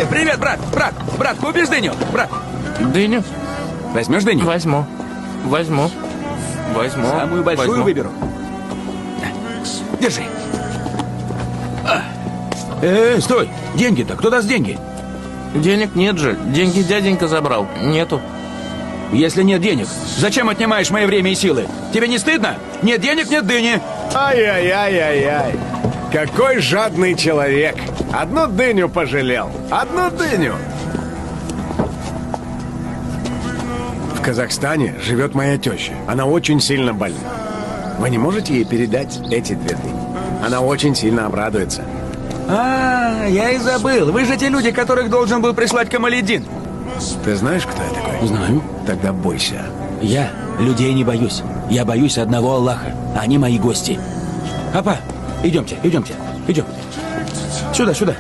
Привет, брат! Брат, купишь дыню? Брат, Дыню? возьмешь дыню? Возьму. Самую большую возьму. выберу. Держи. Стой! Деньги-то, кто даст деньги? Денег нет же. Деньги дяденька забрал. Нету. Если нет денег, зачем отнимаешь мое время и силы? Тебе не стыдно? Нет денег, нет дыни. Ай-яй-яй-яй-яй. Какой жадный человек. Одну дыню пожалел. Одну дыню. В Казахстане живет моя теща. Она очень сильно больна. Вы не можете ей передать эти 2 дыни? Она очень сильно обрадуется. Я и забыл. Вы же те люди, которых должен был прислать Камаледдин. Ты знаешь, кто я такой? Знаю. Тогда бойся. Я людей не боюсь. Я боюсь одного Аллаха. Они мои гости. Апа, идем. Сюда.